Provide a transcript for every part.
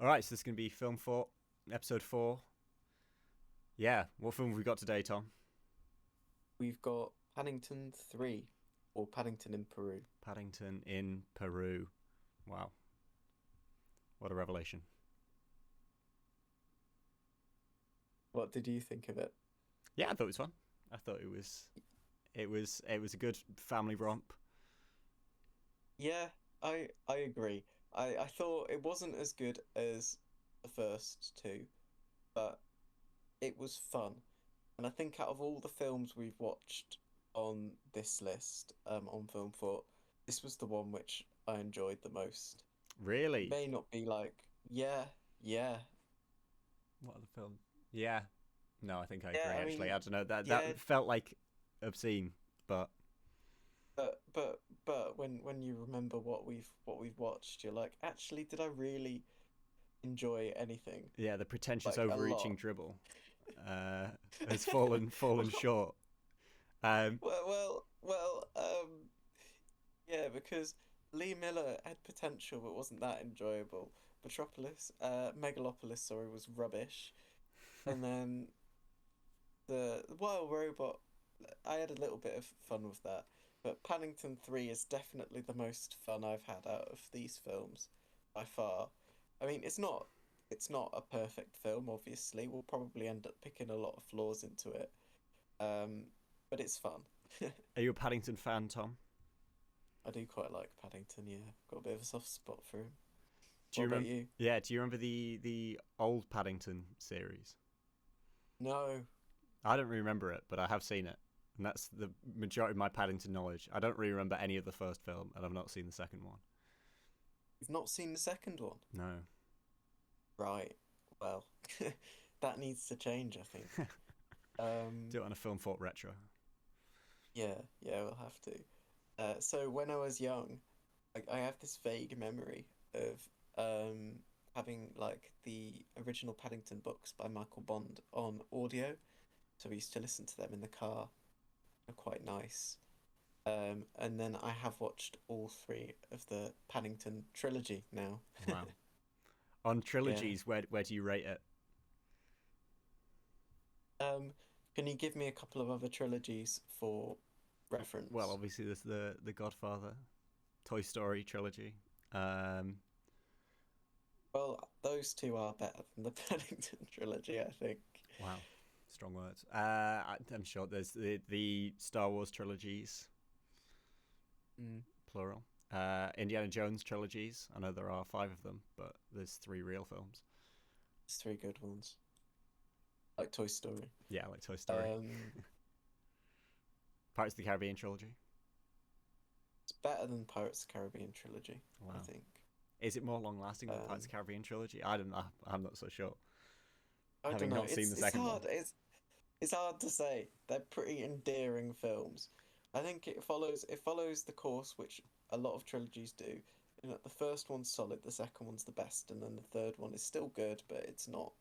All right, so this is going to be film 4, episode 4. Yeah, what film have we got today, Tom? We've got Paddington 3 or Paddington in Peru. Paddington in Peru. Wow, what a revelation. What did you think of it? Yeah, I thought it was fun. I thought it was a good family romp. Yeah, I agree. I thought it wasn't as good as the first two, but it was fun. And I think out of all the films we've watched on this list, on Film 4, this was the one which I enjoyed the most. It Really? may not be like, yeah, yeah, What other film? Yeah. No, I think I yeah, agree I actually. mean, I don't know. That yeah, felt like obscene, but but when you remember what we've watched, you're like, actually, did I really enjoy anything? yeah, the pretentious Like a overreaching lot. dribble has fallen short. Um Yeah, because Lee Miller had potential but wasn't that enjoyable. Megalopolis, sorry, was rubbish. And then the Wild Robot, I had a little bit of fun with that. But Paddington 3 is definitely the most fun I've had out of these films by far. I mean, it's not a perfect film, obviously. We'll probably end up picking a lot of flaws into it. Um, but it's fun. are you a Paddington fan, Tom? I do quite like Paddington, yeah. Got a bit of a soft spot for him. Do What you about remember? you? Yeah, do you remember the old Paddington series? No, I don't really remember it, but I have seen it, and that's the majority of my Paddington knowledge. I don't really remember any of the first film, and I've not seen the second one. you've not seen the second one. No. Right. Well, that needs to change, I think. Do Um, it on a film fort retro. yeah, we'll have to. So when I was young, I have this vague memory of having like the original Paddington books by Michael Bond on audio. So we used to listen to them in the car. They're quite nice. And then I have watched all three of the Paddington trilogy now. Wow. On Yeah. trilogies, where do you rate it? Um, can you give me a couple of other trilogies for Well, reference? obviously there's the Godfather, Toy Story trilogy. Um, Well, those two are better than the Paddington trilogy, I think. wow, strong words. I'm sure there's the Star Wars trilogies, Mm, plural. Indiana Jones trilogies. I know there are 5 of them, but there's 3 real films. it's three good ones, like Toy Story. Yeah, like Toy Story. Um, Pirates of the Caribbean trilogy. it's better than Pirates of the Caribbean trilogy, I Wow. think. Is it more long lasting than Pirates of the Um, Caribbean trilogy? I don't know. I'm not so sure. I don't Having know. not seen the It's second one. hard. It's hard to say. They're pretty endearing films. I think it follows the course which a lot of trilogies do. You know, the first one's solid, the second one's the best, and then the third one is still good, but it's not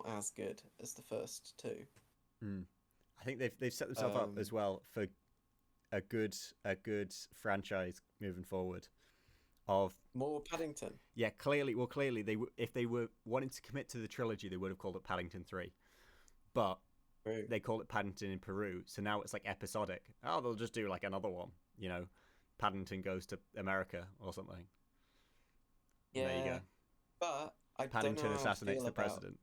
as good as the first two. Mm. I think they've set themselves up as Um, well for a good franchise moving forward. Of More Paddington. yeah, clearly if they were wanting to commit to the trilogy, they would have called it Paddington 3. But True. they call it Paddington in Peru, so now it's like episodic. Oh, they'll just do like another one. Paddington goes to America or something. And there you go. Yeah, but I don't know Paddington how I'd assassinates feel the about. president.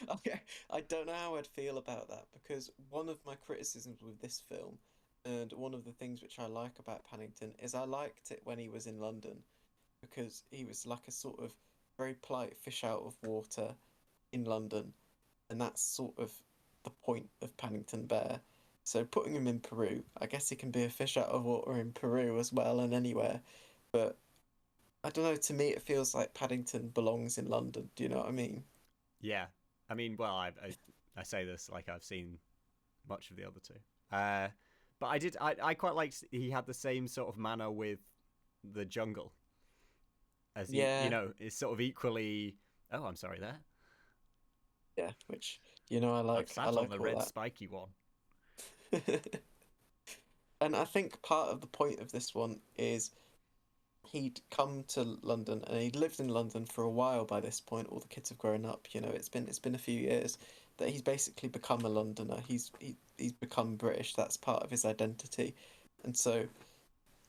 Okay, I don't know how I'd feel about that because one of my criticisms with this film, and one of the things which I like about Paddington is I liked it when he was in London because he was like a sort of very polite fish out of water in London, and that's sort of the point of Paddington Bear. So putting him in Peru, I guess he can be a fish out of water in Peru as well and anywhere. But I don't know, to me it feels like Paddington belongs in London. Do you know what I mean? Yeah, I mean, well, I say this like I've seen much of the other two. Uh, but I quite liked he had the same sort of manner with the jungle as he Yeah, is sort of equally. Oh, I'm sorry there. yeah, which I I've like. I sat on like the all red spiky one. that. And I think part of the point of this one is he'd come to London and he'd lived in London for a while by this point. All the kids have grown up, you know, it's been a few years that he's basically become a Londoner. He's become British. That's part of his identity. And so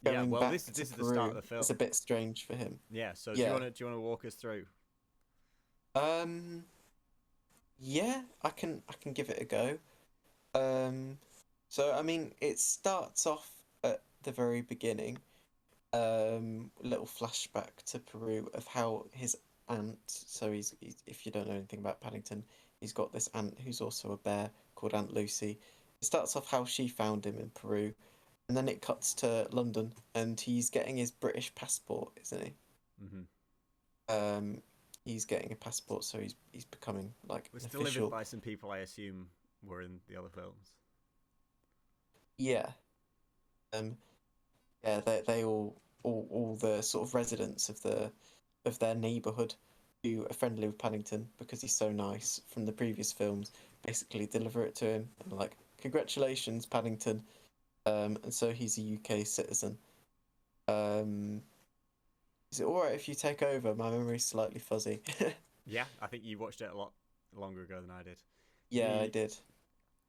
Yeah, going well, this back to this is the start of Peru the is film. a bit strange for him. Yeah, so Yeah. do you want to walk us through? Um yeah, I can give it a go. Um so I mean it starts off at the very beginning. A little flashback to Peru of how his aunt, so he's if you don't know anything about Paddington, he's got this aunt who's also a bear called Aunt Lucy. It starts off how she found him in Peru, and then it cuts to London, and he's getting his British passport, isn't he? Mm-hmm. Um, he's getting a passport, so he's becoming like Was an delivered official. by some people I assume were in the other films. Yeah. Um, yeah, they all the sort of residents of their neighborhood who are friendly with Paddington because he's so nice from the previous films basically deliver it to him and are like, congratulations, Paddington. And so he's a UK citizen. Um, is it all right if you take over? My memory's slightly fuzzy. Yeah, I think you watched it a lot longer ago than I did. Yeah, I The did.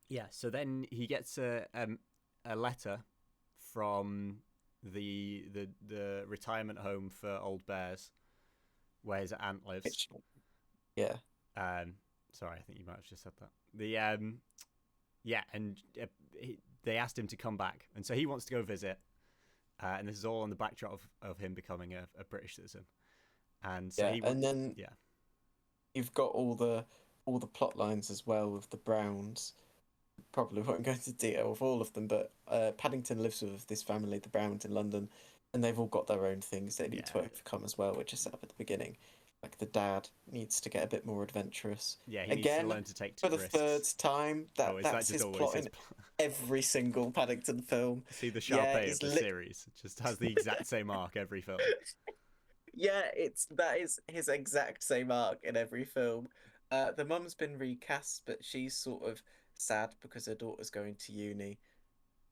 Yeah, so then he gets a letter from the retirement home for old bears where his aunt lives. Which, yeah, Um, sorry, I think you might have just said that. The Yeah, and they asked him to come back, and so he wants to go visit. And this is all on the backdrop of him becoming a British citizen. And so yeah, he would, and then yeah, you've got all the plot lines as well with the Browns. Probably won't go into detail with all of them, but Paddington lives with this family, the Browns in London, and they've all got their own things they need yeah, to overcome as well, which is set up at the beginning. Like the dad needs to get a bit more adventurous. yeah. He needs to Again, learn to take for the third risks. time, Oh, is that that's just his always plot his? in every single Paddington film. See the Yeah, Sharpay of the series. It just has the exact same arc every film. yeah, it's that is his exact same arc in every film. The mum's been recast, but she's sort of sad because her daughter's going to uni.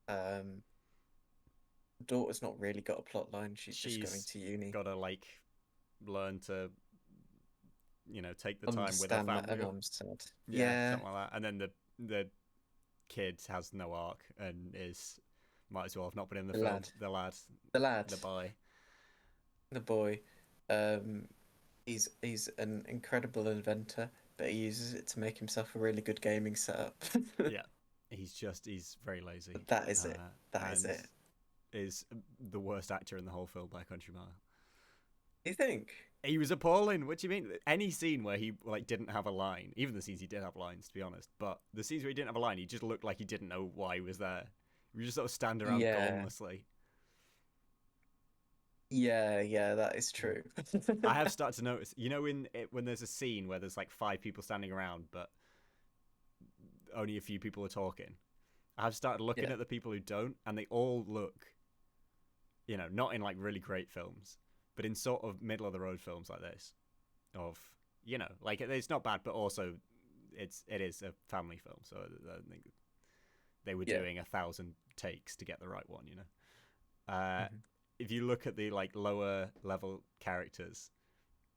Um, daughter's not really got a plot line. She's just going She's to uni. got to like learn to take the time with her Understand that her family. mum's sad. Yeah, Yeah, something like that. And then the kid has no arc and is might as well have not been in the the film. lad, The lad, the lad, the boy. the boy. Um, he's an incredible inventor, but he uses it to make himself a really good gaming setup. Yeah, he's very lazy, But that is it. That is and it. is the worst actor in the whole film by a country mile. You think? He was appalling. What do you mean? Any scene where he like didn't have a line, even the scenes he did have lines, to be honest, but the scenes where he didn't have a line, he just looked like he didn't know why he was there. He was just sort of stand around Yeah, golemessly. yeah, that is Mm. true. I have started to notice, when there's a scene where there's like five people standing around, but only a few people are talking. I've started looking Yeah, at the people who don't, and they all look, not in like really great films, but in sort of middle of the road films like this. Of like it's not bad, but also it is a family film, so I think they were yeah. doing 1,000 takes to get the right one. Uh, Mhm. if you look at the like lower level characters,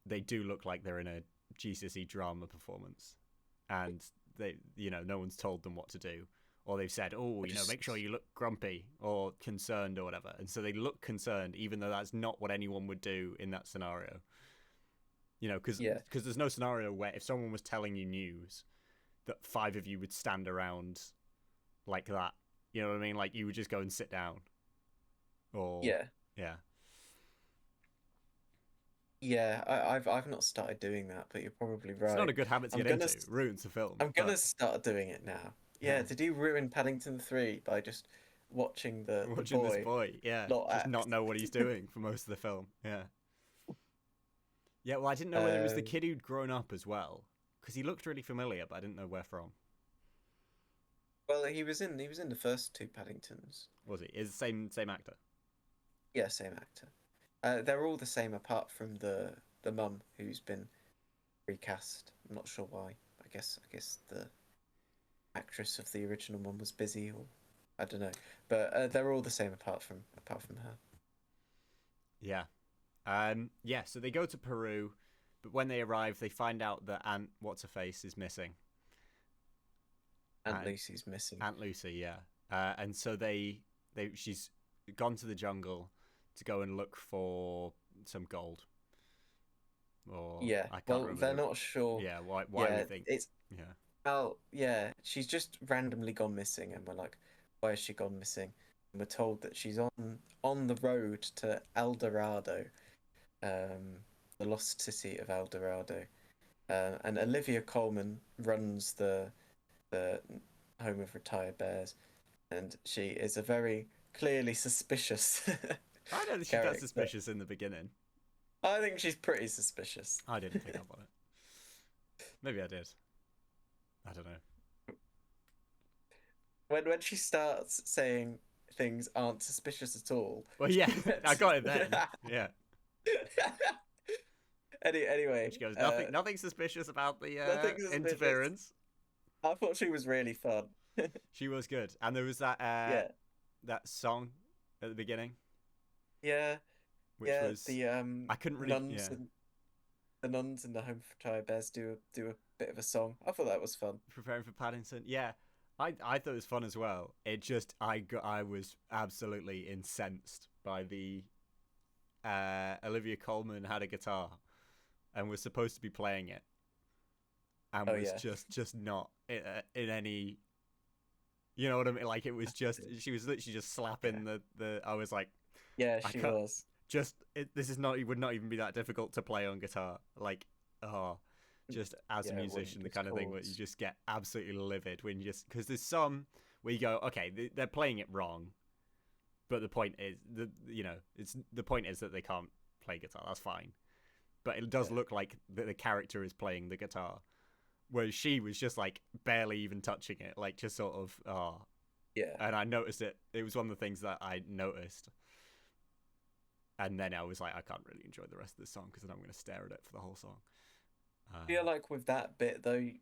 they do look like they're in a GCSE drama performance, and no one's told them what to do, or they've said, oh, I just make sure you look grumpy or concerned or whatever, and so they look concerned, even though that's not what anyone would do in that scenario. Because yeah, there's no scenario where if someone was telling you news, that five of you would stand around like that. You know what I mean? Like you would just go and sit down, or yeah, yeah, yeah. I've not started doing that, but you're probably it's not right. a good habit to I'm get gonna into. s- Ruins the film, I'm gonna but start doing it now. Yeah, yeah. did you ruin Paddington 3 by just watching the Watching this boy boy, yeah, not just not act? know what he's doing for most of the film. Yeah, yeah. Well, I didn't know whether it was the Um, kid who'd grown up as well, because he looked really familiar, but I didn't know where from. well, he was in the first two Paddingtons. Was he? Is the same actor? Yeah, same actor. They're all the same apart from the mum who's been recast. I'm not sure why. I guess the actress of the original one was busy, or I don't know. But they're all the same apart from her. Yeah. Yeah, so they go to Peru, but when they arrive, they find out that Aunt What's Her Face is missing. Aunt And Lucy's missing. Aunt Lucy, yeah. And so she's gone to the jungle to go and look for some gold, or Yeah. I can't Well, remember they're the. not sure. Yeah, why we Yeah, think. it's Yeah. well, yeah. She's just randomly gone missing, and we're like, why has she gone missing? And we're told that she's on the road to El Dorado, um, the lost city of El Dorado. And Olivia Colman runs the home of retired bears, and she is a very clearly suspicious I don't think she's that character. suspicious in the beginning. I think she's pretty suspicious. I didn't pick up on it. Maybe I did. I don't know. When she starts saying things aren't suspicious at all, Well, she yeah, I gets... got it then. Yeah. Anyway, She goes, nothing suspicious about the nothing suspicious. interference. I thought she was really fun. She was good, and there was that Yeah, that song at the beginning, yeah, which yeah. was The I couldn't really nuns and the nuns in the home for retired bears do a bit of a song. I thought that was fun. preparing for Paddington. Yeah, I thought it was fun as well. It just I was absolutely incensed by the Olivia Colman had a guitar and was supposed to be playing it and Oh was yeah, just not in any. You know what I mean? Like it was just she was literally just yeah, slapping the. I was like, yeah. I She can't. was. This is not. It would not even be that difficult to play on guitar. Like, oh, just as a Yeah, it wouldn't. musician, the It's kind of thing where you chords. just get absolutely livid when you just because there's some where you go, okay, they're playing it wrong, but the point is it's the point is that they can't play guitar. That's fine, but it does Yeah, look like the character is playing the guitar, whereas she was just like barely even touching it, like just sort of yeah, and I noticed it. It was one of the things that I noticed. And then I was like, I can't really enjoy the rest of the song because then I'm going to stare at it for the whole song. I feel like with that bit though, It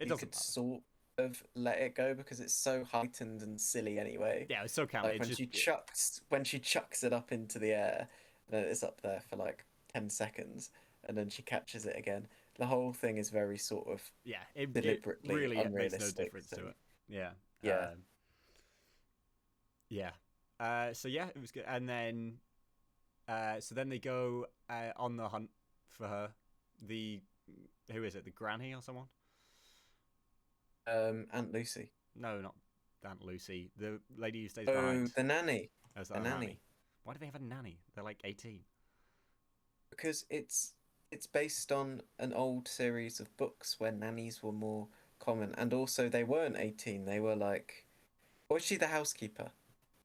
you doesn't could matter. sort of let it go because it's so heightened and silly anyway. Yeah, it's so camp. Like It's just when she chucks it up into the air, and it's up there for like 10 seconds, and then she catches it again. The whole thing is very sort of yeah, it deliberately really makes no unrealistic. difference So to it. Yeah, yeah, yeah. So yeah, it was good. And then so then they go on the hunt for her. The who is it? The granny or someone? Aunt Lucy. No, not Aunt Lucy. The lady who stays Oh, behind. the nanny, As the a nanny. nanny, Why do they have a nanny? They're like 18. because it's based on an old series of books where nannies were more common, and also they weren't 18. They were like, or is she the housekeeper?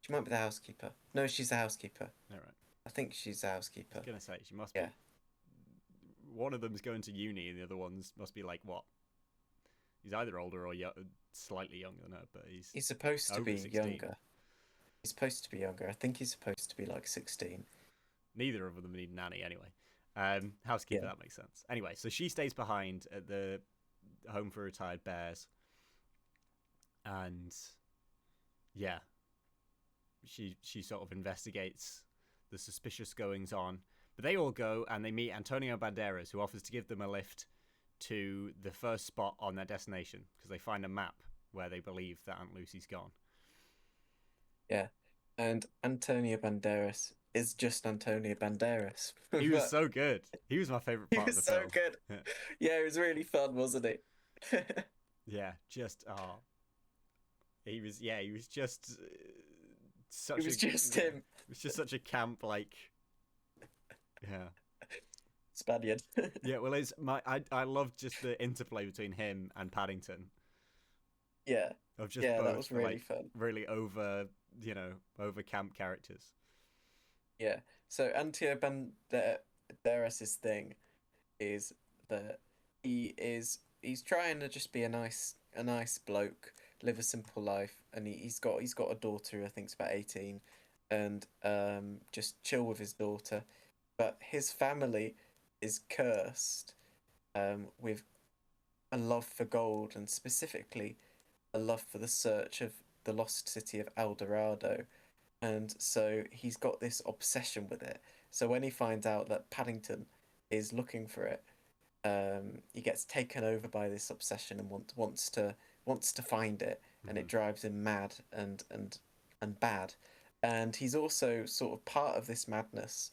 She might be the housekeeper. No, she's the housekeeper. All right. I think she's the housekeeper. I was gonna say she must Yeah. be. One of them's going to uni, and the other one's must be like what? He's either older or slightly younger than her, but he's He's supposed to over be 16. younger. He's supposed to be younger. I think he's supposed to be like 16. Neither of them need a nanny anyway. Housekeeper, Yeah. that makes sense. Anyway, so she stays behind at the home for retired bears, and yeah, she sort of investigates the suspicious goings on. But they all go and they meet Antonio Banderas, who offers to give them a lift to the first spot on their destination because they find a map where they believe that Aunt Lucy's gone. Yeah. And Antonio Banderas is just Antonio Banderas. He was But so good. He was my favorite he part of was the so film. good. Yeah, Yeah, it was really fun, wasn't it? yeah just he was just It such a was just yeah. him, It was just such a camp like yeah. Spaniard. Yeah, well, I love just the interplay between him and Paddington Yeah. of just Yeah, that both was really like fun. really over over camp characters. Yeah. So Antonio Banderas's thing is that he's trying to just be a nice bloke, live a simple life, and he's got a daughter who I think's about 18, and just chill with his daughter, but his family is cursed with a love for gold and specifically a love for the search of the lost city of El Dorado, and so he's got this obsession with it. So when he finds out that Paddington is looking for it, he gets taken over by this obsession and wants to find it, and Hmm. it drives him mad and bad. And he's also sort of part of this madness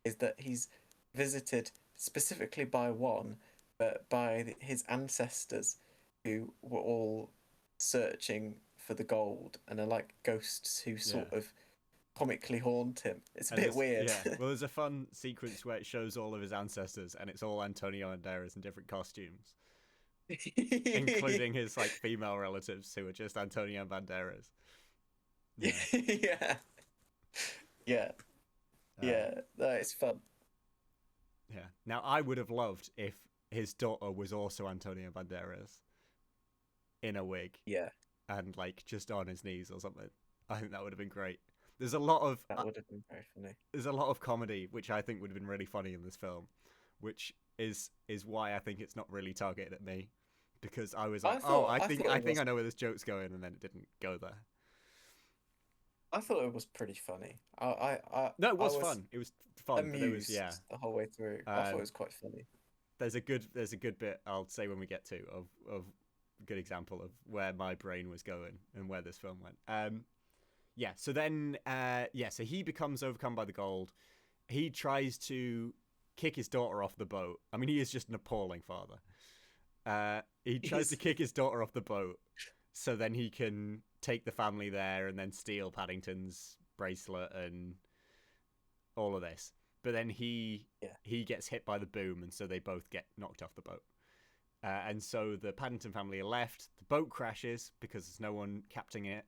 is that he's visited specifically by one, but by his ancestors who were all searching for the gold and are like ghosts who Yeah. sort of comically haunt him. It's a And bit there's weird. yeah, well, there's a fun sequence where it shows all of his ancestors, and it's all Antonio Banderas in different costumes, including his like female relatives who are just Antonio Banderas. Yeah. Yeah, yeah, Uh, yeah. No, it's fun. yeah. Now, I would have loved if his daughter was also Antonio Banderas in a wig Yeah, and like just on his knees or something. I think that would have been great. There's a lot of that would have been very funny. there's a lot of comedy which I think would have been really funny in this film, which is why I think it's not really targeted at me, because I was like, oh, I I think thought I it think was I know where this joke's going, and then it didn't go there. I thought it was pretty funny. No, it I was was fun. It was fun, but there was yeah. amused the whole way through. I thought it Um, was quite funny. there's a good bit I'll say when we get to of a good example of where my brain was going and where this film went. Yeah. So then yeah. So he becomes overcome by the gold. He tries to kick his daughter off the boat. I mean, he is just an appalling father. He tries to He's kick his daughter off the boat so then he can take the family there and then steal Paddington's bracelet and all of this. But then yeah, he gets hit by the boom, and so they both get knocked off the boat. And so the Paddington family are left. The boat crashes because there's no one captaining it,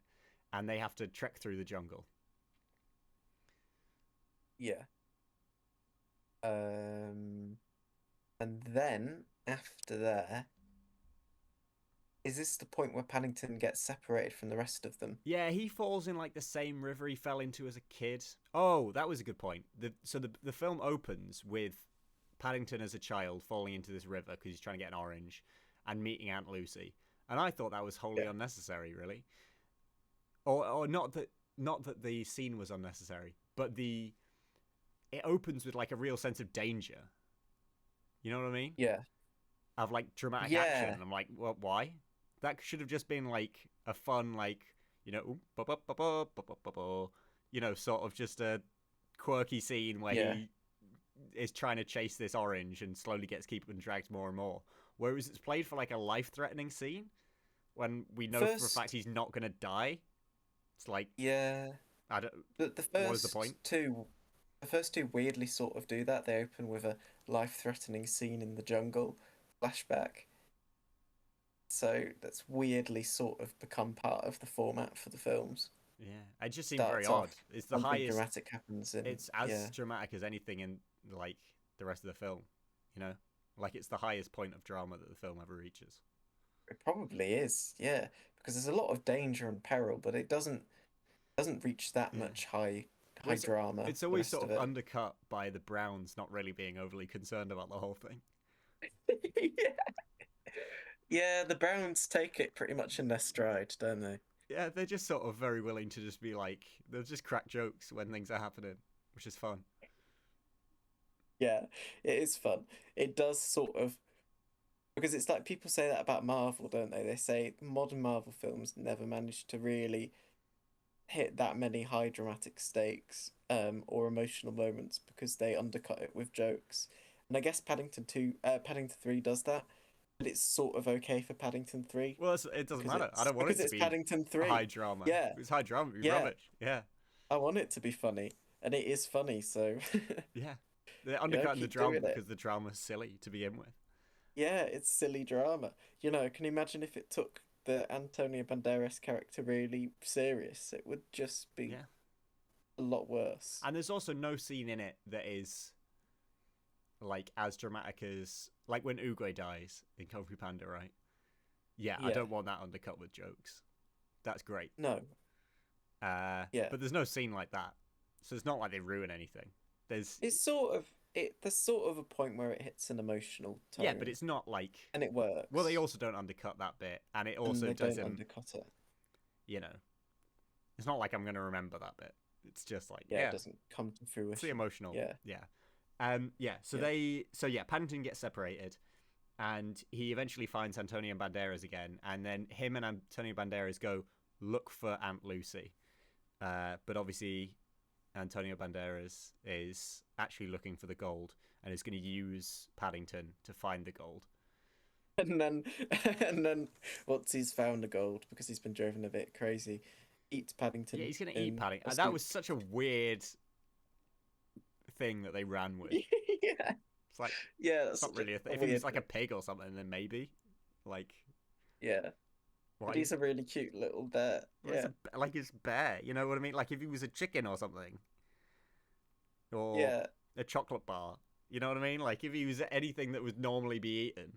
and they have to trek through the jungle. yeah. Um, and then after there, is this the point where Paddington gets separated from the rest of them? Yeah, he falls in like the same river he fell into as a kid. Oh, that was a good point. So the film opens with Paddington as a child falling into this river because he's trying to get an orange and meeting Aunt Lucy. And I thought that was wholly Yeah, unnecessary, really. Or not that the scene was unnecessary, but the it opens with like a real sense of danger. You know what I mean? yeah, Of like dramatic action. yeah, And I'm like, well, why? That should have just been like a fun, like, you know, sort of just a quirky scene where yeah. he is trying to chase this orange and slowly gets kept and dragged more and more. Whereas it's played for like a life-threatening scene when we know for a fact First, he's not gonna die. It's like yeah. I don't. The What is the point? the first two weirdly sort of do that. They open with a life-threatening scene in the jungle flashback. So that's weirdly sort of become part of the format for the films. Yeah, it just seemed very Starts odd. off, It's the something highest. dramatic happens in, It's as yeah. dramatic as anything in like the rest of the film. You know, like it's the highest point of drama that the film ever reaches. It probably is, yeah, because there's a lot of danger and peril, but it doesn't reach that Yeah. much Well, high drama, it's the always rest sort of of it. undercut by the Browns not really being overly concerned about the whole thing. Yeah. Yeah, the Browns take it pretty much in their stride, don't they? Yeah, they're just sort of very willing to just be like they'll just crack jokes when things are happening, which is fun. Yeah, it is fun. It does sort of because it's like people say that about Marvel, don't they? They say modern Marvel films never managed to really hit that many high dramatic stakes or emotional moments because they undercut it with jokes. And I guess Paddington 3 does that, but it's sort of okay for Paddington 3 Well, it doesn't matter. I don't want because it to it's be Paddington high 3. drama. Yeah, If it's high drama, it'd be yeah. rubbish. Yeah, I want it to be funny, and it is funny, so yeah. They're undercutting the keep drama doing it. because the drama's silly to begin with. Yeah, it's silly drama. Can you imagine if it took the Antonio Banderas character really serious? It would just be Yeah, a lot worse. and there's also no scene in it that is like as dramatic as like when Uguay dies in Kung Fu Panda, right? Yeah, I Yeah. don't want that undercut with jokes. That's great. No. Yeah. But there's no scene like that, so it's not like they ruin anything. There's It's sort of there's sort of a point where it hits an emotional yeah, but tone it's not like and it well, they works also don't undercut that bit, and it and also they don't doesn't. undercut it. You know, it's not like I'm gonna remember that bit. It's just like, Yeah, it yeah, doesn't come to it's the fruition. emotional, Yeah, yeah. Yeah. So yeah. Paddington gets separated, and he eventually finds Antonio Banderas again, and then him and Antonio Banderas go look for Aunt Lucy. But obviously, Antonio Banderas is actually looking for the gold and is going to use Paddington to find the gold. And then, and then, once he's found the gold, because he's been driven a bit crazy, eats Yeah, Paddington he's going to eat in a Paddington. That soup. was such a weird thing that they ran with. Yeah, It's like, yeah, it's that's not such really a a if he was weird like a thing. pig or something, then maybe. Like, Yeah, but why? he's a really cute little bear. Well, it's Yeah, like it's bear. You know what I mean? Like if he was a chicken or something, or yeah. a chocolate bar. You know what I mean? Like if he was anything that would normally be eaten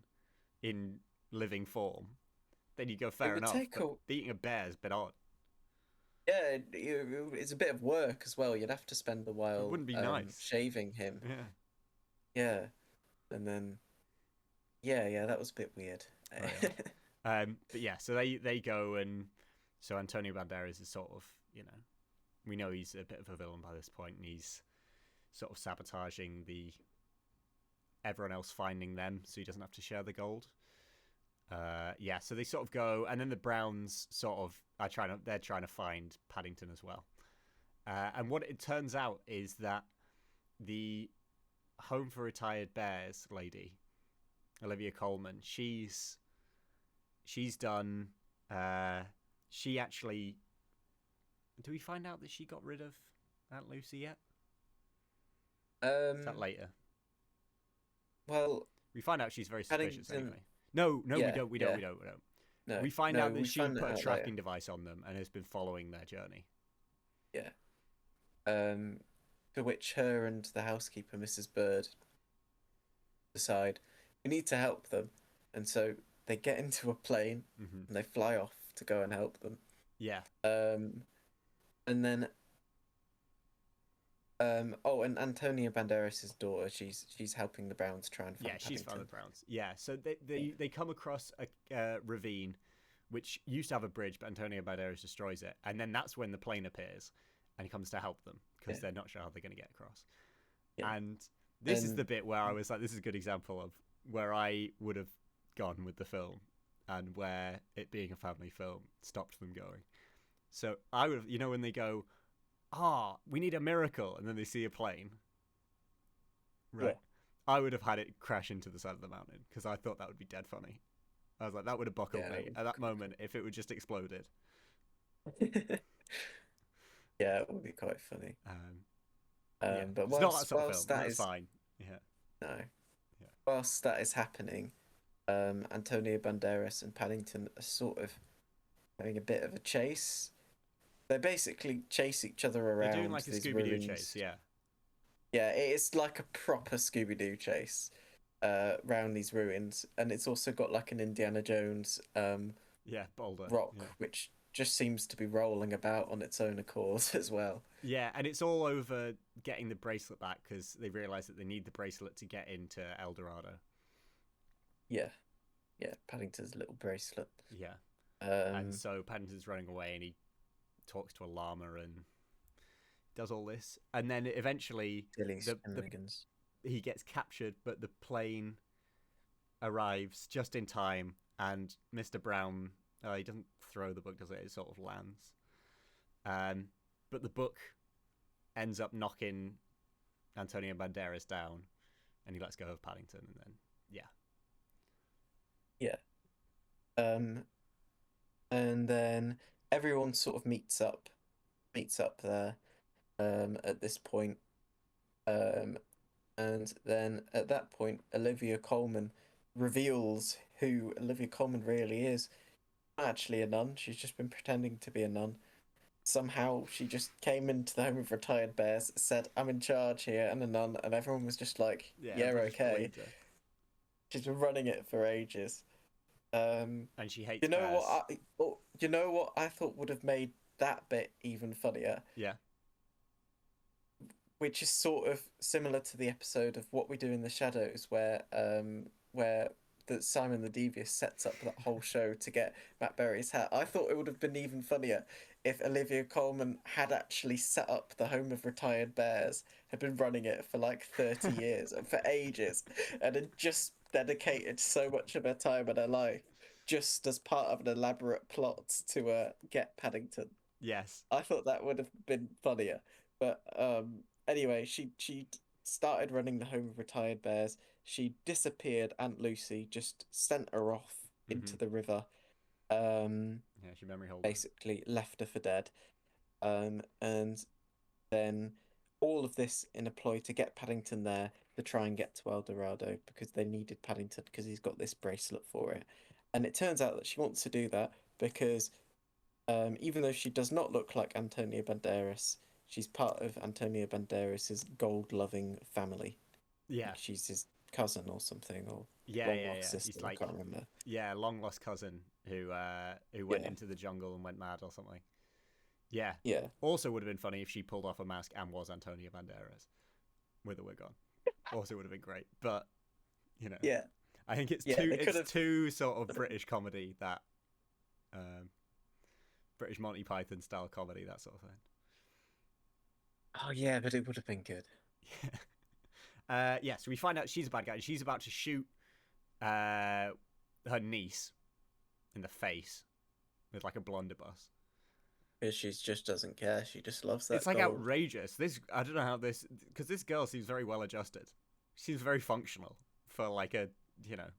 in living form, then you go It fair would enough. take But a eating a bear is a bit odd. yeah. It's a bit of work as well. You'd have to spend a It while wouldn't be nice. shaving him. Yeah. Yeah, and then yeah, that was a bit weird. Very odd. But yeah, so they go, and so Antonio Banderas is sort of, we know he's a bit of a villain by this point, and he's sort of sabotaging the everyone else finding them, so he doesn't have to share the gold. Yeah, so they sort of go, and then the Browns sort of they're trying to find Paddington as well. And what it turns out is that the Home for Retired Bears lady, Olivia Colman, she's done. She actually. Do we find out that she got rid of Aunt Lucy yet? Is that Um, later? well, We find out she's very suspicious Paddington. anyway. No, we Yeah, don't. We don't. yeah. We don't. We don't. No, We find no, out that we she find that put a out tracking later. device on them and has been following their journey. Yeah. Um, to which her and the housekeeper, Mrs. Bird, decide we need to help them, and so they get into a plane Mm-hmm. and they fly off to go and help them. Yeah, And then oh, and Antonia Banderas' daughter, she's helping the Browns try and yeah, find she's found the Paddington. Browns. Yeah, so they Yeah, they, they come across a ravine, which used to have a bridge, but Antonio Banderas destroys it, and then that's when the plane appears, and he comes to help them because yeah, they're not sure how they're going to get across. yeah. And this is And the bit where I was like, this is a good example of where I would have gone with the film, and where it being a family film stopped them going. So I would have, when they go, we need a miracle, and then they see a plane, yeah, right? I would have had it crash into the side of the mountain because I thought that would be dead funny. I was like, that would have buckled yeah, me at that moment if it would just exploded. yeah, it would be quite funny. Yeah, But it's not that whilst sort of film. whilst that That's is fine. Yeah, no, yeah, whilst that is happening, Antonio Banderas and Paddington are sort of having a bit of a chase. They basically chase each other they're doing around like a these Scooby Doo chase. ruins. Yeah, Yeah, it is like a proper Scooby Doo chase, around these ruins, and it's also got like an Indiana Jones yeah, Boulder. rock, Yeah, which just seems to be rolling about on its own accord as well. yeah, and it's all over getting the bracelet back because they realize that they need the bracelet to get into El Dorado. Yeah, yeah, Paddington's little bracelet. Yeah, and Um, so Paddington's running away, and he talks to a llama and does all this, and then eventually Silly the shenanigans. he gets captured, but the plane arrives just in time, and Mr. Brown, he doesn't throw the book, does it? It sort of lands. But the book ends up knocking Antonio Banderas down, and he lets go of Paddington, and then yeah, Yeah. Um, and then everyone sort of meets up there, at this point. Um, and then at that point, Olivia Colman reveals who Olivia Colman really is. Not actually a nun. She's just been pretending to be a nun. Somehow she just came into the home of retired bears, said, "I'm in charge here," and a nun, and everyone was just like, yeah, "Yeah, everyone just okay." believed her, She's been running it for ages. Um, and she hates you know bears. you know what I thought would have made that bit even funnier, Yeah, which is sort of similar to the episode of What We Do in the Shadows, where that Simon the Devious sets up that whole show to get Matt Berry's hat. I thought it would have been even funnier if Olivia Colman had actually set up the Home of Retired Bears, had been running it for like 30 years and for ages, and had just dedicated so much of her time and her life just as part of an elaborate plot to get Paddington. Yes. I thought that would have been funnier. But anyway, she started running the Home of Retired Bears. She disappeared. Aunt Lucy just sent her off Mm-hmm. into the river. Um, Yeah, she memory holder. Basically left her for dead. And then all of this in a ploy to get Paddington there to try and get to El Dorado because they needed Paddington because he's got this bracelet for it. And it turns out that she wants to do that because even though she does not look like Antonio Banderas, she's part of Antonio Banderas's gold-loving family. Yeah. She's his cousin or something, or Yeah, long yeah, lost yeah. sister. He's I like, can't remember. yeah, long lost cousin who went Yeah, into the jungle and went mad or something. Yeah. yeah, Also would have been funny if she pulled off a mask and was Antonio Banderas with a wig on. Also would have been great. But, you know, yeah, I think yeah. They could it's have. too sort of British comedy, that British Monty Python style comedy, that sort of thing. Oh yeah, but it would have been good. Yeah, so we find out she's a bad guy. She's about to shoot her niece in the face with like a blunderbuss. Because she just doesn't care. She just loves that It's like gold. outrageous. This, I don't know how this, because this girl seems very well adjusted. She seems very functional for like a, you know,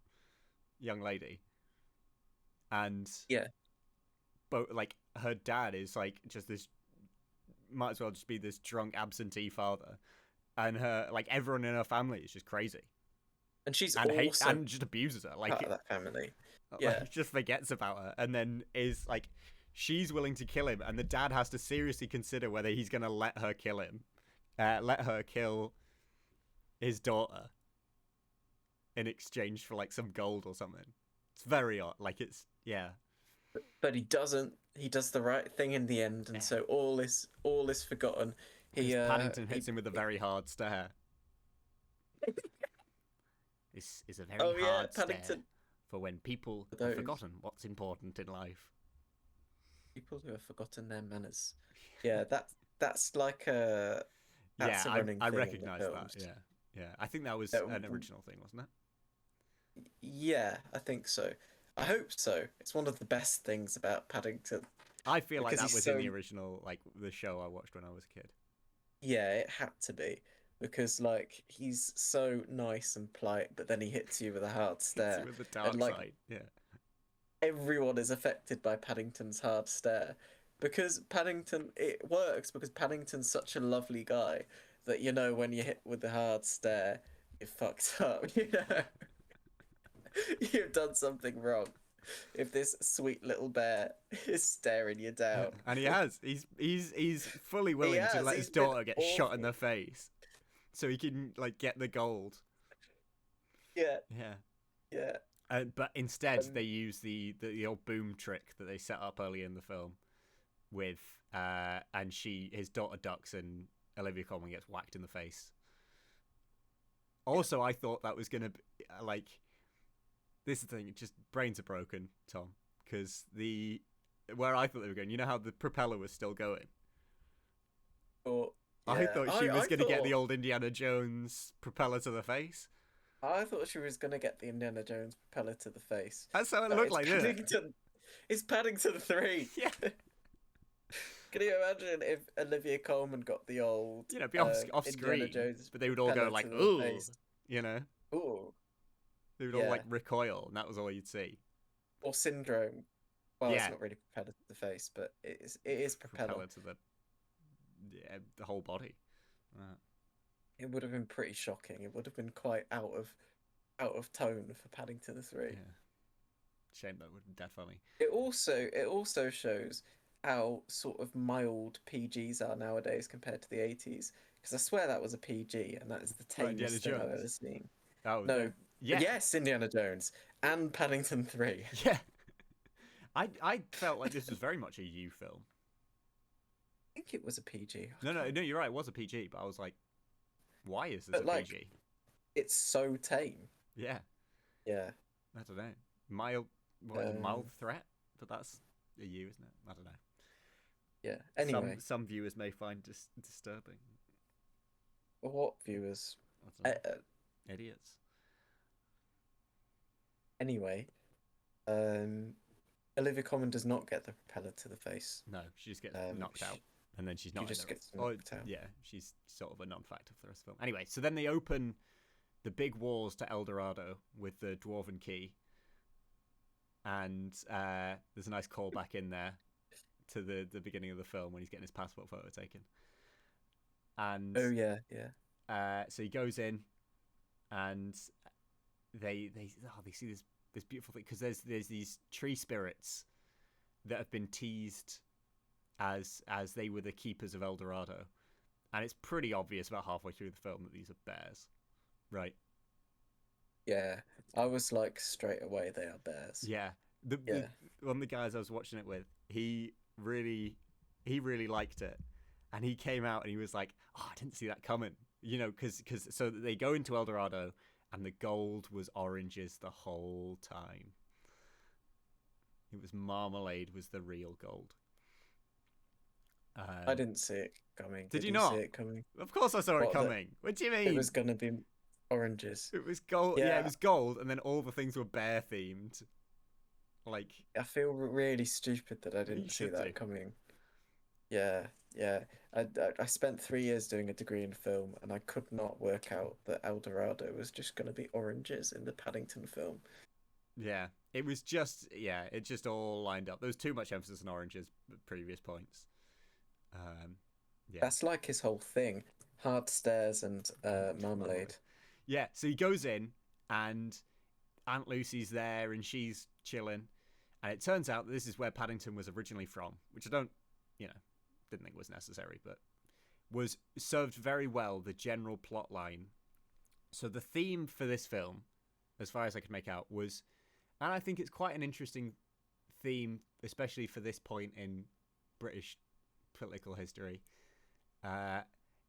young lady. And Yeah, but like her dad is like just this, might as well just be this drunk absentee father, and her, like, everyone in her family is just crazy and she's and hate also and just abuses her. part Like, of that family. Yeah, like just forgets about her, and then is like, she's willing to kill him, and the dad has to seriously consider whether he's gonna let her kill him, let her kill his daughter in exchange for like some gold or something. It's very odd. Like, it's, yeah, but he doesn't. He does the right thing in the end, and yeah. so all is forgotten. Because Paddington He hits him with a very hard stare. This is a very oh yeah, hard stare Paddington. for when people For have those forgotten what's important in life. people who have forgotten their manners. Yeah, that's like a Yeah, that's a running I thing in the recognise that. films. Yeah, yeah. I think that was Uh, an original thing, wasn't it? yeah, I think so. I hope so. It's one of the best things about Paddington I feel like because that he's was so in the original, like the show I watched when I was a kid. yeah, it had to be because like he's so nice and polite, but then he hits you with a hard It's stare, with the and dark like side. Yeah, everyone is affected by Paddington's hard stare because Paddington it works because Paddington's such a lovely guy that you know when you hit with the hard stare, you're fucked up. You know, you've done something wrong. If this sweet little bear is staring you down, and he has. He's fully he willing to has. let his He's been daughter get shot in awful. the face so he can like get the gold. Yeah, Yeah. yeah. But instead, Um, they use the old boom trick that they set up early in the film with, and his daughter ducks and Olivia Colman gets whacked in the face. Also, I thought that was gonna be like, this is the thing. Just brains are broken, Tom, because where I thought they were going. You know how the propeller was still going. or I yeah, thought she was gonna get the old Indiana Jones propeller to the face. I thought she was gonna get the Indiana Jones propeller to the face. That's how it No, looked it's like, didn't it? Paddington. It's Paddington 3. Yeah. Can you imagine if Olivia Colman got the old You know, be off Indiana screen, Jones but they would all go propeller like, to the "Ooh," face? you know. Ooh, They would all yeah. like recoil, and that was all you'd see. Or Syndrome. Well, it's Yeah, not really propeller to the face, but it is propeller. propeller to the whole body. Uh, It would have been pretty shocking. It would have been quite out of tone for Paddington 3. yeah, shame that would dead funny. It also shows how sort of mild PGs are nowadays compared to the 80s. Because I swear that was a PG, and that is the Right, Indiana tamest thing I've Jones. ever seen. Oh, No, yeah, yes, Indiana Jones and Paddington 3. yeah. I felt like this was very much a U film. I think it was a PG. No, you're right. It was a PG, but I was like, why is this But a like, PG? it's so tame. Yeah, Yeah. I don't know. Mild, what is it, Um, mild threat? But that's a U, isn't it? I don't know. Yeah. Some Anyway, some viewers may find disturbing. what viewers? I don't Uh, know, uh, idiots. anyway, um, Olivia Colman does not get the propeller to the face. No, she just gets Um, knocked out, she, and then she's she not in just the. gets Oh, knocked out. yeah, she's sort of a non-factor for the rest of the film. Anyway, so then they open the big walls to El Dorado with the dwarven key, and there's a nice callback in there to the beginning of the film when he's getting his passport photo taken. And Oh yeah, yeah. so he goes in, and they see this beautiful thing because there's these tree spirits that have been teased as they were the keepers of El Dorado, and it's pretty obvious about halfway through the film that these are bears, right? Yeah, I was like straight away they are bears. Yeah, the Yeah, one of the guys I was watching it with, he really liked it, and he came out and he was like, "Oh, I didn't see that coming," because so they go into El Dorado, and the gold was oranges the whole time. It was marmalade was the real gold. I Um, didn't see it coming. did Did you you see not? it coming? Of course I saw it What that coming. What do you it mean? was gonna be oranges. It was gold. Yeah, it Yeah, was gold, and then all the things were bear themed. Like, I feel really stupid that I you didn't see should do. that coming. Yeah, yeah. I spent 3 years doing a degree in film, and I could not work out that El Dorado was just gonna be oranges in the Paddington film. Yeah, it was just it just all lined up. There was too much emphasis on oranges at previous points. Um, yeah, That's like his whole thing. Hard stairs and marmalade. marmalade. Yeah, so he goes in, and Aunt Lucy's there, and she's chilling. And it turns out that this is where Paddington was originally from, which I don't, you know, didn't think was necessary, but was served very well the general plot line. So the theme for this film, as far as I could make out, was, and I think it's quite an interesting theme, especially for this point in British political history, uh,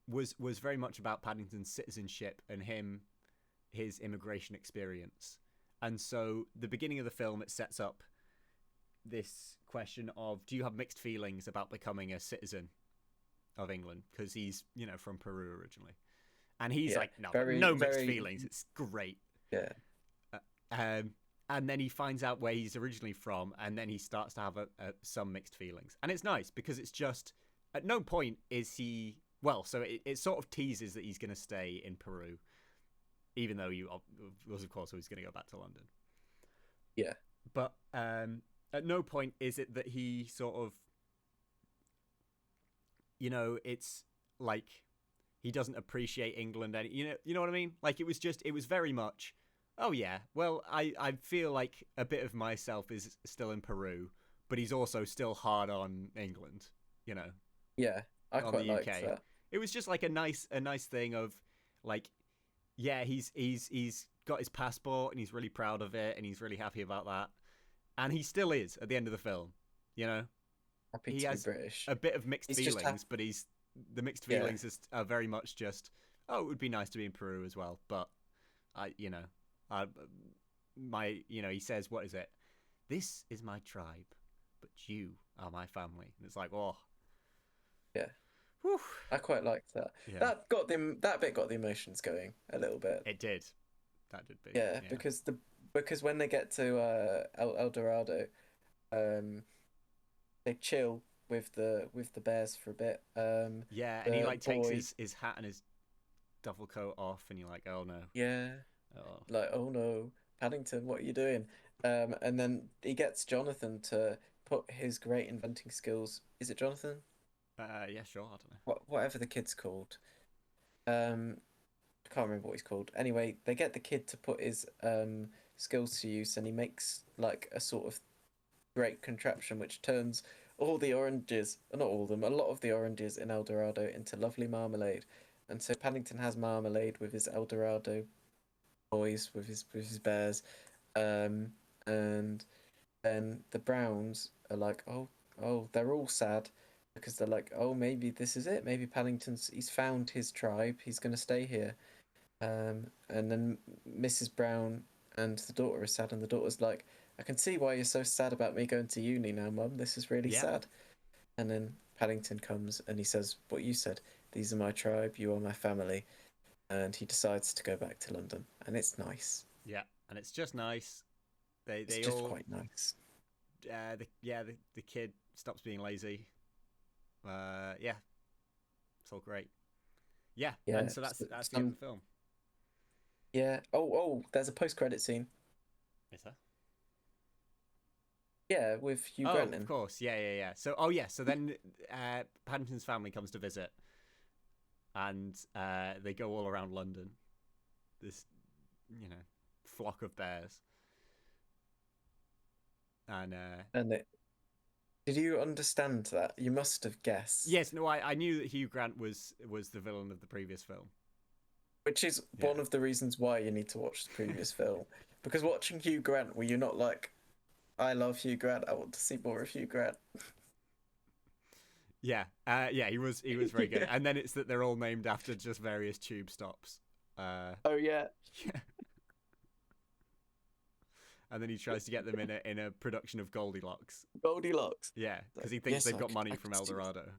was very much about Paddington's citizenship and his immigration experience. And so the beginning of the film, it sets up this question of, do you have mixed feelings about becoming a citizen of England? Because he's, from Peru originally. And he's Yeah, like, no, very, no mixed very. feelings. It's great. Yeah, Uh, Um, and then he finds out where he's originally from, and then he starts to have some mixed feelings. And it's nice because it's just, at no point is he, well, so it sort of teases that he's going to stay in Peru, even though he was, of course, he's going to go back to London. yeah, But at no point is it that he sort of, it's like he doesn't appreciate England. You know what I mean? Like it was very much, oh yeah, well, I feel like a bit of myself is still in Peru, but he's also still hard on England, you know, yeah. I on the quite liked UK. that. It was just like a nice thing of like, yeah, he's got his passport and he's really proud of it and he's really happy about that. And he still is at the end of the film, you know. Happy He to be has British. a bit of mixed He's just feelings, but the mixed yeah, feelings are very much just, oh, it would be nice to be in Peru as well, but I he says, what is it? This is my tribe, but you are my family, and it's like, oh, yeah. whew, I quite liked that. yeah, That bit got the emotions going a little bit. it did. That did be, Yeah, yeah, because when they get to El Dorado, um, they chill with the bears for a bit. yeah, and he The like takes boy, his hat and his duffel coat off, and you're like, oh no, yeah, oh, like oh no, Paddington, what are you doing? And then he gets Jonathan to put his great inventing skills. Is it Jonathan? yeah, sure, I don't know, Whatever the kid's called. I can't remember what he's called. Anyway, they get the kid to put his skills to use, and he makes like a sort of great contraption which turns all the oranges, not all of them, a lot of the oranges in El Dorado into lovely marmalade. And so Paddington has marmalade with his El Dorado boys, with his bears, um, and then the Browns are like, oh, they're all sad because they're like, oh, maybe this is it. Maybe he's found his tribe. He's gonna stay here. And then Mrs. Brown and the daughter are sad, and the daughter's like, I can see why you're so sad about me going to uni now, Mum. This is really yeah, sad. And then Paddington comes and he says what you said. These are my tribe. You are my family. And he decides to go back to London, and it's nice. Yeah, and it's just nice. It's They just all quite nice. the kid stops being lazy. Yeah, it's all great. Yeah, Yeah. and so that's the end of the film. Yeah. Oh, there's a post-credit scene. Is there? Yeah, with Hugh Oh, Grant of in. course. Yeah. So, so then Paddington's family comes to visit, and they go all around London. This, flock of bears, and And did you understand that? You must have guessed. yes, no, I knew that Hugh Grant was the villain of the previous film. Which is Yeah. one of the reasons why you need to watch the previous film. Because watching Hugh Grant, were you not like, I love Hugh Grant, I want to see more of Hugh Grant? Yeah, he was very good. Yeah. And then it's that they're all named after just various tube stops. Oh yeah. Yeah. And then he tries to get them in a production of Goldilocks. Goldilocks. Yeah, because he thinks Yes, they've I got c- money I from can see El that. Dorado.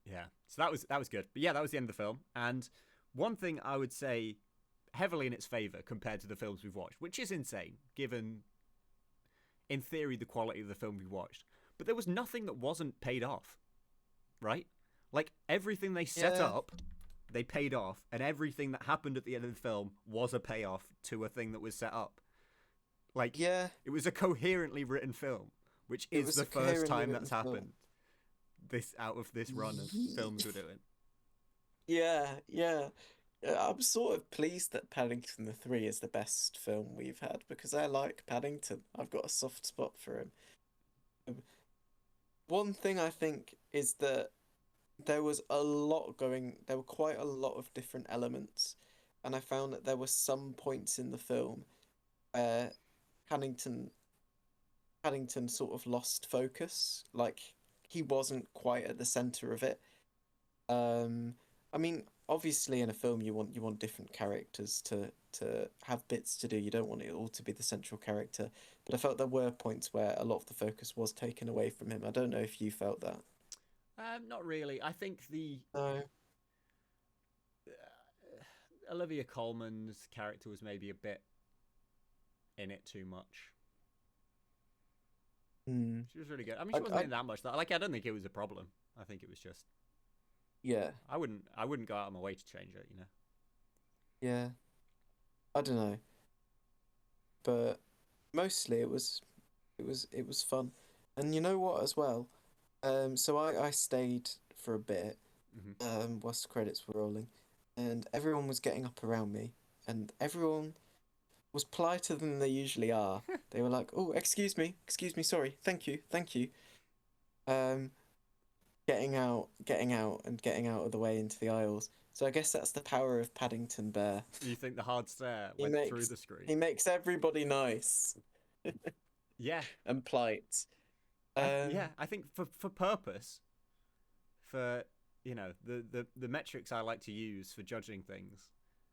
Yeah, so that was good. But yeah, that was the end of the film. And one thing I would say heavily in its favor compared to the films we've watched, which is insane given, in theory, the quality of the film we watched. But there was nothing that wasn't paid off, right? Like everything they set Yeah. up, they paid off, and everything that happened at the end of the film was a payoff to a thing that was set up. Like, Yeah. it was a coherently written film, which It is was the a first coherently time written that's film. happened. This out of this run of films we're doing. Yeah. I'm sort of pleased that Paddington the 3 is the best film we've had because I like Paddington. I've got a soft spot for him. One thing I think is that there were quite a lot of different elements, and I found that there were some points in the film where Paddington Paddington sort of lost focus, like he wasn't quite at the center of it. Um, I mean, obviously in a film you want different characters to have bits to do. You don't want it all to be the central character. But I felt there were points where a lot of the focus was taken away from him. I don't know if you felt that. Not really. I think the No. Olivia Colman's character was maybe a bit in it too much. Hmm. She was really good. I mean, she wasn't I in that much. Like, I don't think it was a problem. I think it was just yeah. I wouldn't go out of my way to change it. Yeah. I don't know. But mostly it was fun. And you know what as well? So I stayed for a bit, whilst the credits were rolling, and everyone was getting up around me, and everyone was politer than they usually are. They were like, "Oh, excuse me, sorry, thank you." Um, getting out, and getting out of the way into the aisles. So I guess that's the power of Paddington Bear. You think the hard stare He went makes through the screen? he makes everybody nice Yeah, and polite. yeah. I think for purpose, for the metrics I like to use for judging things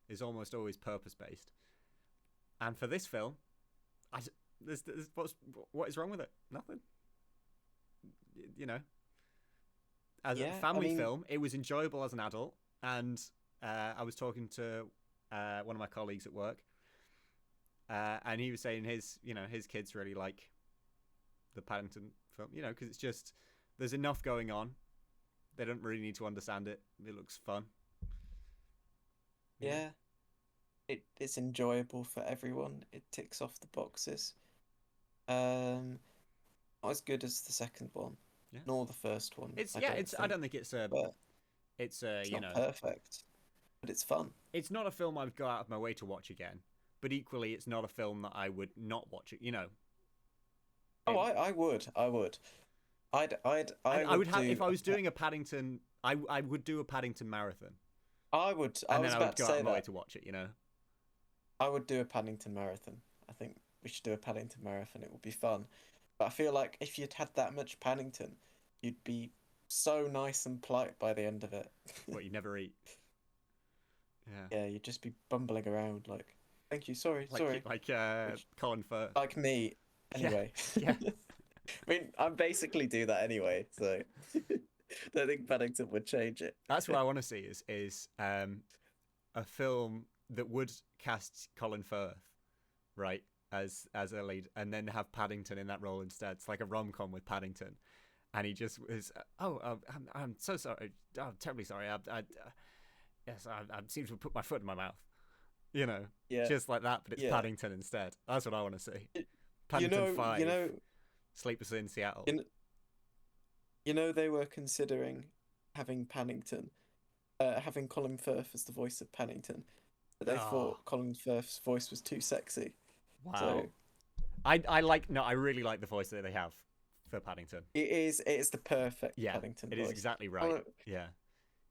is almost always purpose based. And for this film, there's what is wrong with it? Nothing. As a Yeah, I family mean, film, it was enjoyable as an adult, and I was talking to one of my colleagues at work, and he was saying his kids really like the Paddington film, because it's just there's enough going on. They don't really need to understand it. It looks fun. You know? yeah, it's enjoyable for everyone. It ticks off the boxes. Um, Not as good as the second one, Yeah. nor the first one. It's I yeah. don't It's I think, don't think it's but it's it's not perfect, but it's fun. it's not a film I'd go out of my way to watch again. But equally, it's not a film that I would not watch it. Oh, I would, I would, I I would would have do, if I was doing a Paddington. I would do a Paddington marathon, I would, I and then was I would about to go out say of my way that. to watch it. I would do a Paddington marathon. I think we should do a Paddington marathon. It would be fun. But I feel like if you'd had that much Paddington, you'd be so nice and polite by the end of it. What you never eat. Yeah. Yeah, you'd just be bumbling around like, thank you, sorry, sorry. Like Which, Colin Firth. like me, Yeah. anyway. Yeah. I mean, I basically do that anyway, so don't think Paddington would change it. That's what I want to see is a film that would cast Colin Firth, right, as a lead, and then have Paddington in that role instead. It's like a rom-com with Paddington, and he just is. I'm so sorry. I'm terribly sorry. Yes, I seem to have put my foot in my mouth. You know, Yeah, just like that, but it's yeah. Paddington instead. That's what I want to see. Y- Paddington 5, you know, Sleepless in Seattle. in, you know, they were considering having having Colin Firth as the voice of Paddington, but they Oh, thought Colin Firth's voice was too sexy. So wow. I like no, I really like the voice that they have for Paddington. it is the perfect Yeah, Paddington it is voice. exactly I, right. wanna- Yeah,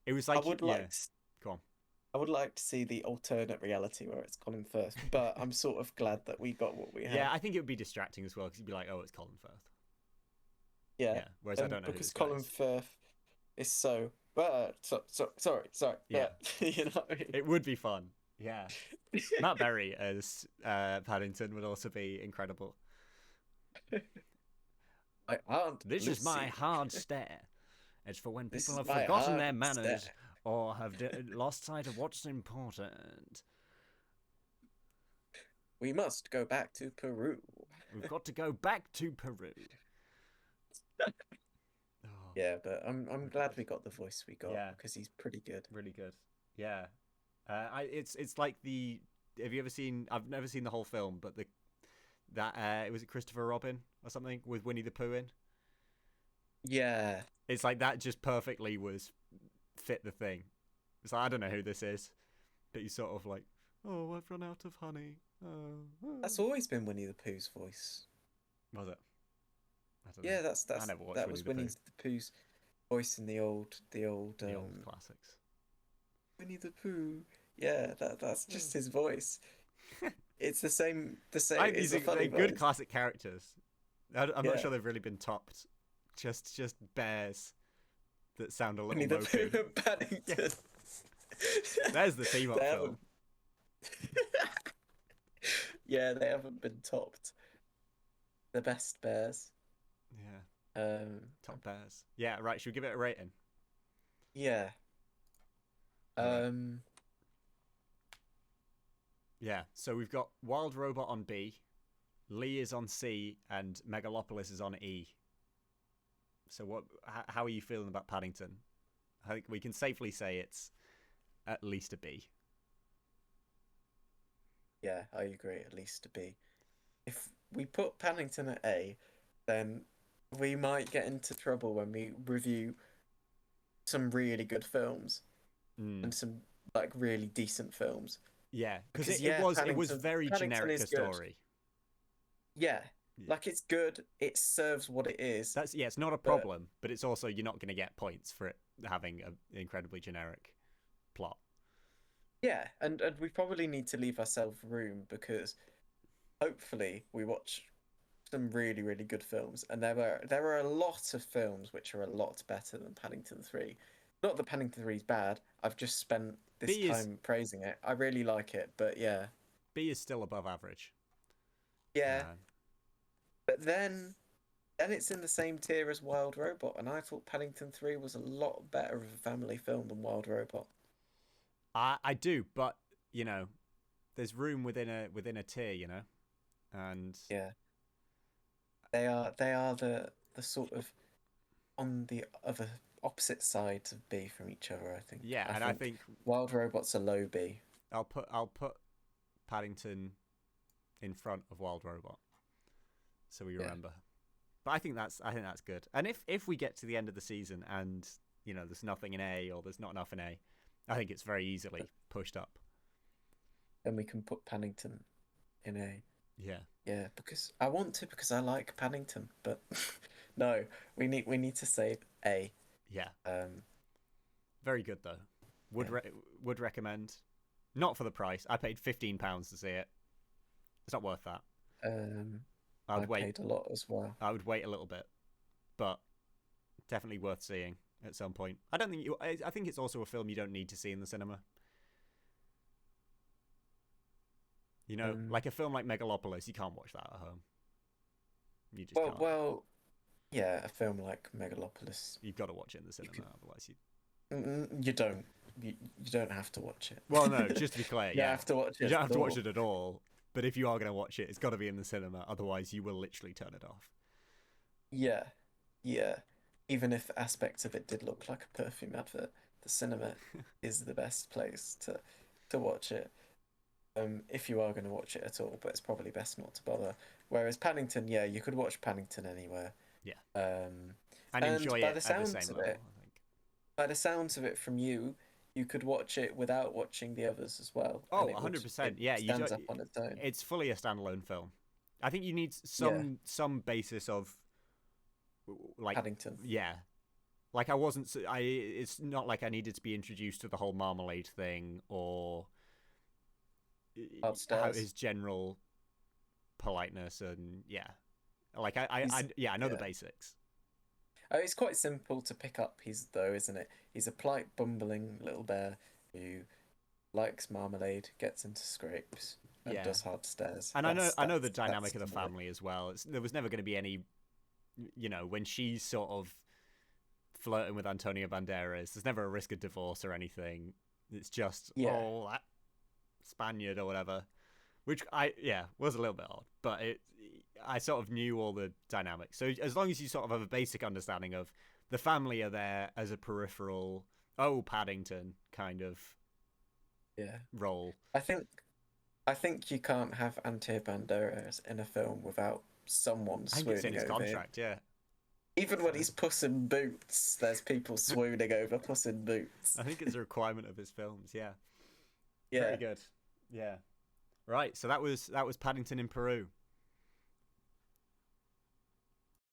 it was I like would yeah. like to, Go on. I would like to see the alternate reality where it's Colin Firth, but I'm sort of glad that we got what we Yeah, had. I think it would be distracting as well because you'd be like, oh, it's Colin Firth. Yeah, Yeah, whereas I don't know who because this guy Colin is. Firth is sorry, Yeah, you know what I mean? it would be fun. Yeah, Matt Berry as Paddington would also be incredible. My aunt This is my Lucy. hard stare. It's for when This people is have my forgotten their aunt stare. manners or have lost sight of what's important. We must go back to Peru. We've got to go back to Peru. Oh, Yeah, but I'm glad we got the voice we got yeah, because he's pretty good. really good. Yeah, it's like the. Have you ever seen? I've never seen the whole film, but it was it Christopher Robin or something with Winnie the Pooh in. Yeah, It's like that just perfectly was fit the thing. It's like I don't know who this is, but he's sort of like, oh, I've run out of honey. that's always been Winnie the Pooh's voice. Was it? I don't know. Yeah, I never watched that Winnie was the Pooh. Winnie the Pooh's voice in the old The old classics. Winnie the Pooh. Yeah, that's Yeah. just his voice. It's the same. These It's a funny they're good voice. classic characters. I'm not Yeah, sure they've really been topped. Just bears that sound a little Winnie the Pooh mopey. and Paddington. There's the team up They film. haven't. Yeah, they haven't been topped. The best bears. Yeah, Um, top bears. Yeah, right. Should we give it a rating? yeah. Right. Um, Yeah. So we've got Wild Robot on B, Lee is on C, and Megalopolis is on E. So what? How are you feeling about Paddington? I think we can safely say it's at least a B. yeah, I agree. At least to be. If we put Paddington at A, then we might get into trouble when we review some really good films Mm. and some like really decent films. Yeah, because Because it yeah, was very Paddington generic is a good. story. Yeah, Yeah. like it's good. It serves what it is. That's it's not a But problem, but it's also you're not going to get points for it having an incredibly generic plot. yeah, and we probably need to leave ourselves room because hopefully we watch some really really good films, and there are a lot of films which are a lot better than Paddington 3. Not that Paddington 3 is bad. I've just spent this B is time praising it. I really like it, but yeah, B is still above average. yeah. Um, But then it's in the same tier as Wild Robot, and I thought Paddington 3 was a lot better of a family film than Wild Robot. I do, but you know, there's room within a tier, you know, and Yeah, they are the sort of on the other opposite sides of B from each other. I think. yeah, and I think Wild Robot's a low B. I'll put Paddington in front of Wild Robot, so we Yeah. remember. But I think that's good. And if we get to the end of the season and you know there's nothing in A or there's not enough in A, I think it's very easily pushed up. Then we can put Paddington in A. Yeah, Yeah, because I want to because I like Paddington, but no, we need to say A. yeah, Um, very good though. Would yeah. would recommend. Not for the price. I paid £15 to see it. It's not worth that. I I would wait. paid a lot as well. I would wait a little bit, but definitely worth seeing at some point. I don't think you. I think it's also a film you don't need to see in the cinema. You know, Um, like a film like Megalopolis, you can't watch that at home. You just well, can't. well, Yeah, a film like Megalopolis, You've got to watch it in the you cinema, could. otherwise you. You don't. You don't have to watch it. Well, no, just to be clear, You don't yeah, have to watch you it don't have at to watch all. it at all. But if you are going to watch it, it's got to be in the cinema. Otherwise, you will literally turn it off. Yeah, yeah. Even if aspects of it did look like a perfume advert, the cinema is the best place to watch it. If you are going to watch it at all, but it's probably best not to bother. Whereas Paddington, yeah, you could watch Paddington anywhere. Yeah, Um, and and enjoy by it the at the sounds same of level. it, I think. by the sounds of it from you, you could watch it without watching the others as well, Oh, and it 100%. Yeah, you stands don't. up on its own. It's fully a standalone film. I think you need Yeah, some basis of like, Paddington. yeah, like I wasn't. I. It's not like I needed to be introduced to the whole marmalade thing or how Upstairs. his general politeness and yeah. Like He's yeah, I know the yeah. basics. Oh, it's quite simple to pick up. Isn't it? He's a polite, bumbling little bear who likes marmalade, gets into scrapes, and Yeah, does hard stairs. and I know the That's dynamic of the summary. family as well. There was never going to be any, when she's sort of flirting with Antonio Banderas. There's never a risk of divorce or anything. It's just Yeah, that Spaniard or whatever, which was a little bit odd, but I sort of knew all the dynamics. So as long as you sort of have a basic understanding of the family are there as a peripheral, Paddington kind of yeah. role. I think you can't have Antonio Banderas in a film without someone I think it's in swooning his over him. contract. Yeah, Even when so he's Puss in Boots, there's people swooning over Puss in Boots. I think it's a requirement of his films. Yeah, Yeah. pretty good. Yeah, right. So that was Paddington in Peru.